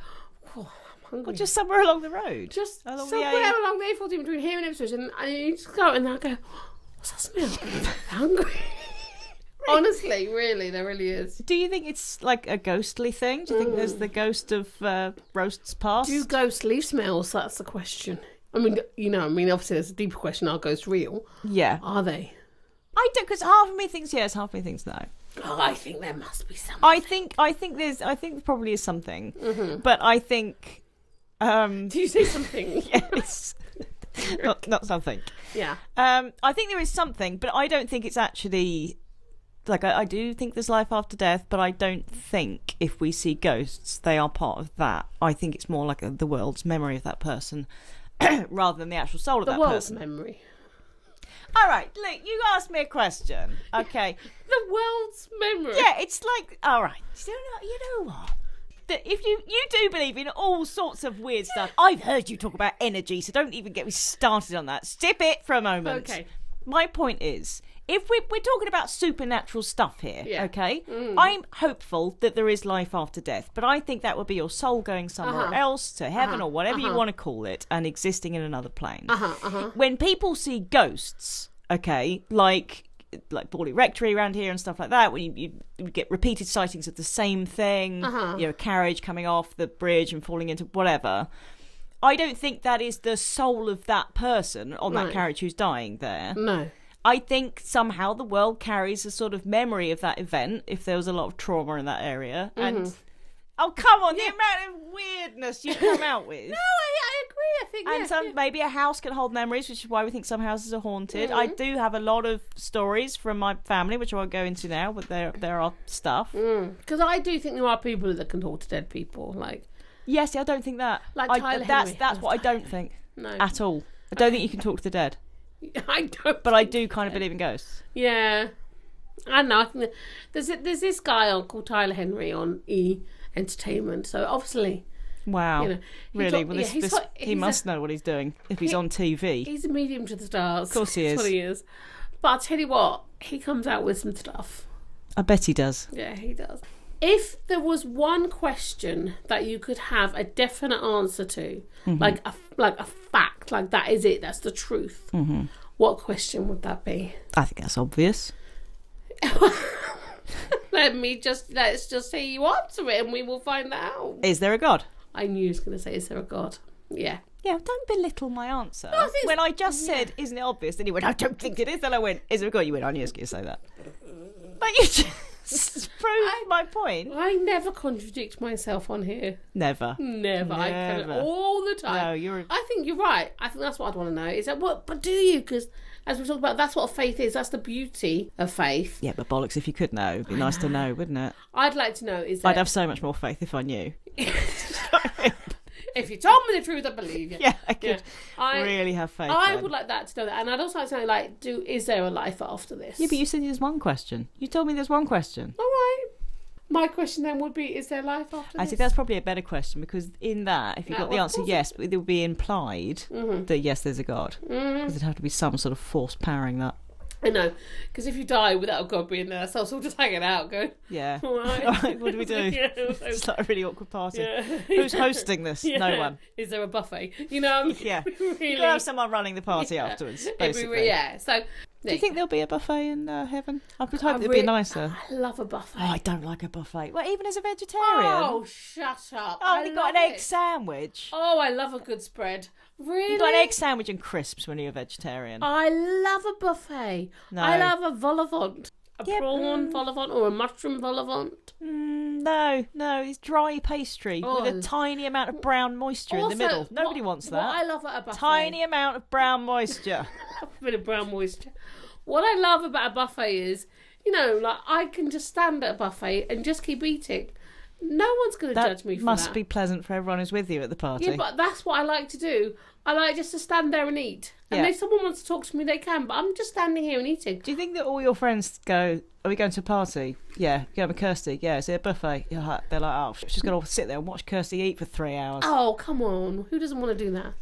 oh, I'm hungry. Or just somewhere along the road? Just along the somewhere A- along the A14 between here and Ipswich. And you just go and I go, what's that smell? I'm hungry. Honestly, really, there really is. Do you think it's like a ghostly thing? Do you think there's the ghost of roasts past? Do ghosts leave smells? That's the question. I mean, obviously there's a deeper question. Are ghosts real? Yeah. Are they? I don't, because half of me thinks yes, half of me thinks no. Oh, I think there must be something. I think there probably is something, but I think, Do you say something? yes, not something. Yeah. I think there is something, but I don't think it's actually like I do think there's life after death, but I don't think if we see ghosts, they are part of that. I think it's more like the world's memory of that person, rather than the actual soul of The that world's person. memory. All right, look, you asked me a question. Okay. The world's memory. Yeah, it's like, all right. You know what? That if you do believe in all sorts of weird stuff, I've heard you talk about energy, so don't even get me started on that. Skip it for a moment. Okay. My point is, if we're talking about supernatural stuff here, Yeah. okay, I'm hopeful that there is life after death, but I think that would be your soul going somewhere else, to heaven or whatever you want to call it, and existing in another plane. When people see ghosts, okay, like Borley Rectory around here and stuff like that, when you get repeated sightings of the same thing, a carriage coming off the bridge and falling into whatever, I don't think that is the soul of that person on that carriage who's dying there. No. I think somehow the world carries a sort of memory of that event, if there was a lot of trauma in that area. And oh, come on, the amount of weirdness you come out with. No, I agree. I think And maybe a house can hold memories, which is why we think some houses are haunted. I do have a lot of stories from my family, which I won't go into now, but there are stuff. Because I do think there are people that can talk to dead people, like. Yes, I don't think that. Like Tyler that's Henry. what I don't think. No. At all. I don't think you can talk to the dead. I don't. But I do kind of believe in ghosts. Yeah. I don't know. I think there's this guy called Tyler Henry on E! Entertainment. So obviously. Wow. You know, really? He must know what he's doing if he's on TV. He's a medium to the stars. Of course he is. That's what he is. But I'll tell you what, he comes out with some stuff. I bet he does. Yeah, he does. If there was one question that you could have a definite answer to, like a fact, like that is it, that's the truth, what question would that be? I think that's obvious. Let's just say you answer it and we will find out. Is there a God? I knew he was going to say, is there a God? Yeah. Yeah, don't belittle my answer. No, when I just said, isn't it obvious? Then he went, I don't think it is. Then I went, is there a God? You went, I knew I was going to say that. But you just proved my point. I never contradict myself on here. Never. I can all the time. No, I think you're right. I think that's what I'd want to know. Is that what? But do you? Because as we talked about, that's what faith is. That's the beauty of faith. Yeah, but bollocks, if you could know, it'd be nice to know, wouldn't it? I'd like to know. I'd have so much more faith if I knew. If you told me the truth, I believe you. Yeah, I could really have faith. I would like that to know that, and I'd also like to know, like, is there a life after this? Yeah, but you said there's one question. You told me there's one question. All right. My question then would be, is there life after this? I think that's probably a better question, because in that, if you got the answer yes, it would be implied that yes, there's a God. Because there'd have to be some sort of force powering that. I know, because if you die without God being there, so we'll just hanging out, going, yeah. All right. All right, what do we do? Yeah, it's like a really awkward party. Yeah. Who's hosting this? Yeah. No one. Is there a buffet? You know, yeah. Really. You gotta have someone running the party afterwards, basically. So, do you think there'll be a buffet in heaven? I would hope it'd be nicer. I love a buffet. Oh, I don't like a buffet. Well, even as a vegetarian. Oh, shut up. Oh, you got an egg sandwich. Oh, I love a good spread. Really? You got an egg sandwich and crisps when you're a vegetarian. I love a buffet. No. I love a vol au vent. A prawn vol au vent or a mushroom vol au vent. No, it's dry pastry with a tiny amount of brown moisture in the middle. Nobody wants that. What I love at a buffet. Tiny amount of brown moisture. A bit of brown moisture. What I love about a buffet is, like I can just stand at a buffet and just keep eating. No one's going to judge me for that. Must be pleasant for everyone who's with you at the party. Yeah, but that's what I like to do. I like just to stand there and eat. And if someone wants to talk to me, they can. But I'm just standing here and eating. Do you think that all your friends go, are we going to a party? Yeah. Going with Kirsty? Yeah. Is it a buffet? Yeah. They're like, oh, she's going to sit there and watch Kirsty eat for 3 hours. Oh, come on. Who doesn't want to do that?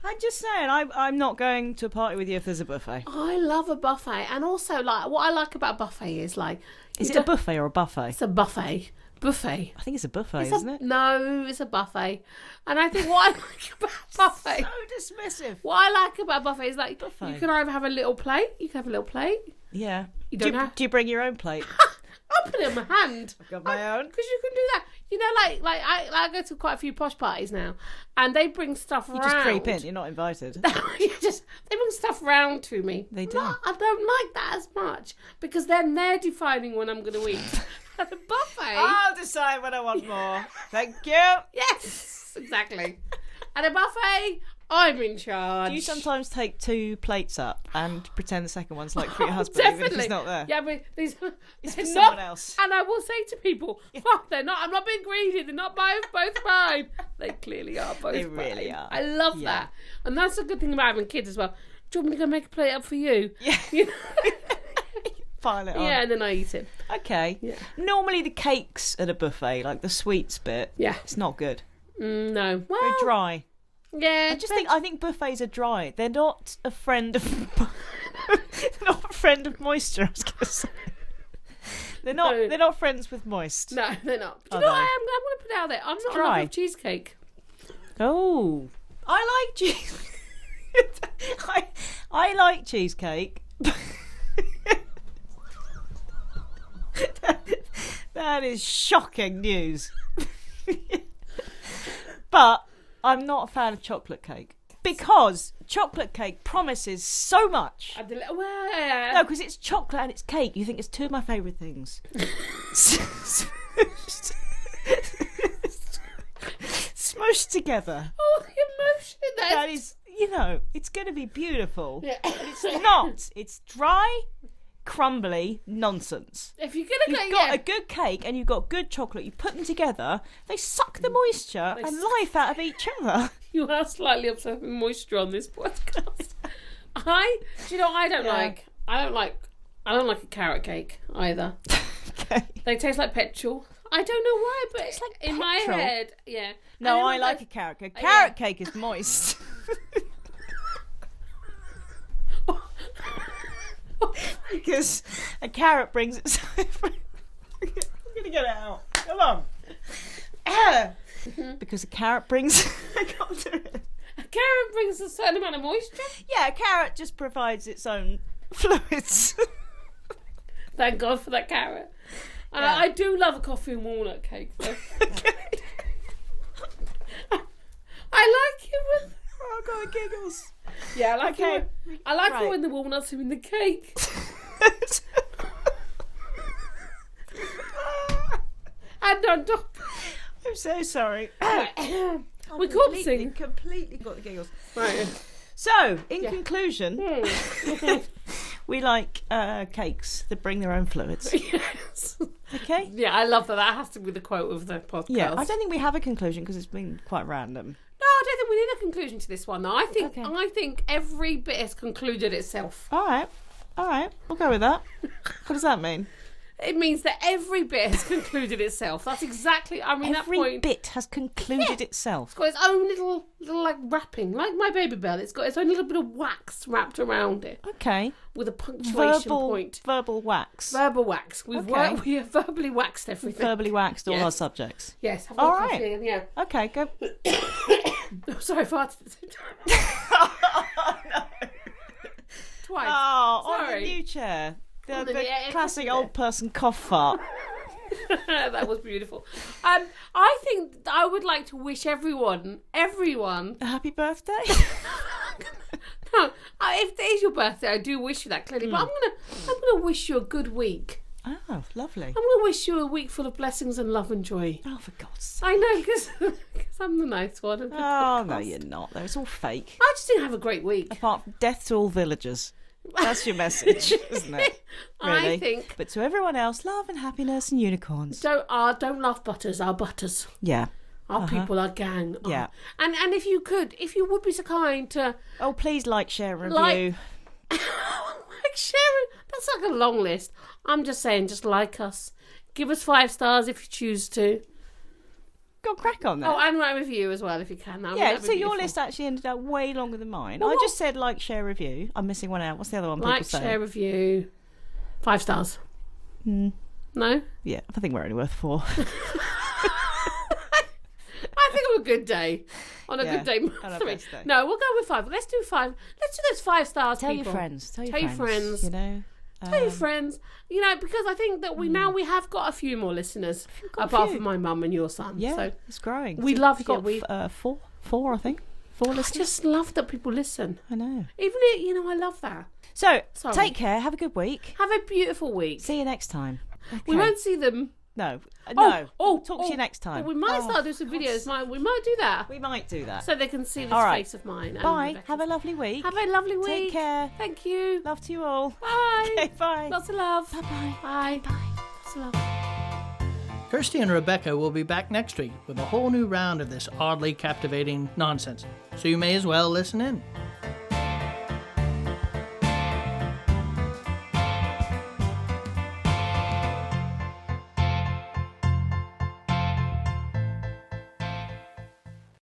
I'm just saying, I'm not going to a party with you if there's a buffet. I love a buffet. And also, like, what I like about a buffet is, like... Is it a buffet or a buffet? It's a buffet. Buffet. I think it's a buffet, isn't it? No, it's a buffet. And I think what I like about a buffet... So dismissive. What I like about a buffet is, like, you can either have a little plate. You can have a little plate. Yeah. Do you bring your own plate? I'll put it in my hand. I've got my own. Because you can do that. I go to quite a few posh parties now, and they bring stuff round. You just creep in. You're not invited. They bring stuff round to me. They do. I don't like that as much because then they're defining when I'm going to eat. At a buffet, I'll decide when I want more. Thank you. Yes, exactly. At a buffet, I'm in charge. Do you sometimes take 2 plates up and pretend the second one's like for your husband, definitely. even if he's not there? Yeah, but it's for not, someone else. And I will say to people, oh, they're not. I'm not being greedy. They're not both mine. They clearly are both. They really mine. are. I love that, and that's a good thing about having kids as well. Do you want me to go make a plate up for you? Yeah. You know? Pile it on. Yeah, and then I eat it. Okay. Yeah. Normally the cakes at a buffet, like the sweets bit, it's not good. No. Well, very dry. Yeah. I think buffets are dry. They're not a friend of not a friend of moisture, I was gonna say. They're not friends with moist. No, they're not. Do you know what I'm going to put out there? I'm not a lover of cheesecake. Oh, I like cheese. I like cheesecake. That is shocking news. But I'm not a fan of chocolate cake because chocolate cake promises so much. No, because it's chocolate and it's cake. You think it's two of my favourite things. Smushed together. Oh, the emotion in that. That is, it's going to be beautiful. Yeah. But it's not. It's dry, crumbly nonsense. If you've got a good cake and you've got good chocolate, you put them together, they suck the moisture and life out of each other. You are slightly obsessed with moisture on this podcast. I don't like a carrot cake either. Okay. They taste like petrol. I don't know why, but it's like in my head, yeah. No, I like a carrot cake. Carrot cake is moist. Because a carrot brings it. I'm gonna get it out. Come on. Because a carrot brings. I can't do it. A carrot brings a certain amount of moisture. Yeah, a carrot just provides its own fluids. Thank God for that carrot. I do love a coffee and walnut cake, though. I like it with. Oh, I've got giggles. Yeah, I like it. I like it when the walnuts are in the cake. And on top. I'm so sorry. We're corpsing. Completely got the giggles. Right. So, in conclusion, we like cakes that bring their own fluids. Yes. Okay? Yeah, I love that. That has to be the quote of the podcast. Yeah, I don't think we have a conclusion because it's been quite random. No, I don't think we need a conclusion to this one, though. I think every bit has concluded itself. All right. We'll go with that. What does that mean? It means that every bit has concluded itself. That's exactly. I mean, every that point. bit has concluded itself. It's got its own little like wrapping, like my baby bell. It's got its own little bit of wax wrapped around it. Okay. With a punctuation point. Verbal wax. Verbal wax. We have verbally waxed everything. Verbally waxed all our subjects. Yes. All right. Coffee, yeah. Okay, go. Sorry, I farted at the same time. Oh, no. Twice. Oh, sorry. on the new chair. The yeah, classic old person cough fart. That was beautiful. I think I would like to wish everyone a happy birthday. No, if it is your birthday, I do wish you that clearly. But I'm gonna wish you a good week. Oh, lovely. I'm gonna wish you a week full of blessings and love and joy. Oh, for God's sake. I know, because I'm the nice one. Of the podcast. No, you're not. Though it's all fake. I just didn't have a great week. Apart from death to all villagers. That's your message, isn't it? Really? I think. But to everyone else, love and happiness and unicorns. Don't love butters, our butters. Yeah. Our people, our gang. Yeah. And if you would be so kind to. Oh, please share, review. Like share it. That's like a long list. I'm just saying, just like us. Give us 5 stars if you choose to. Go crack on that. Oh, and write a review as well if you can. So your list actually ended up way longer than mine. I just said like, share, review. I'm missing one out. What's the other one people say? Like, share, review. 5 stars. No? Yeah, I think we're only worth 4. I think on a good day. On a good day. On a best day. No, we'll go with 5. Let's do 5. Let's do those 5 stars, Tell people. your friends. Tell your friends. You know. Tell your friends. You know, because I think that we have got a few more listeners. Apart from my mum and your son. Yeah, so it's growing. We love you. We've got 4, I think. 4 listeners. I just love that people listen. I know. I love that. So, take care. Have a good week. Have a beautiful week. See you next time. Okay. We won't see them. No. Talk to you next time. But we might start doing some videos. We might do that. We might do that. So they can see this face of mine. Bye. Have a lovely week. Have a lovely week. Take care. Thank you. Love to you all. Bye. Okay, bye. Lots of love. Bye-bye. Bye. Bye. Lots of love. Kirsty and Rebecca will be back next week with a whole new round of this oddly captivating nonsense. So you may as well listen in.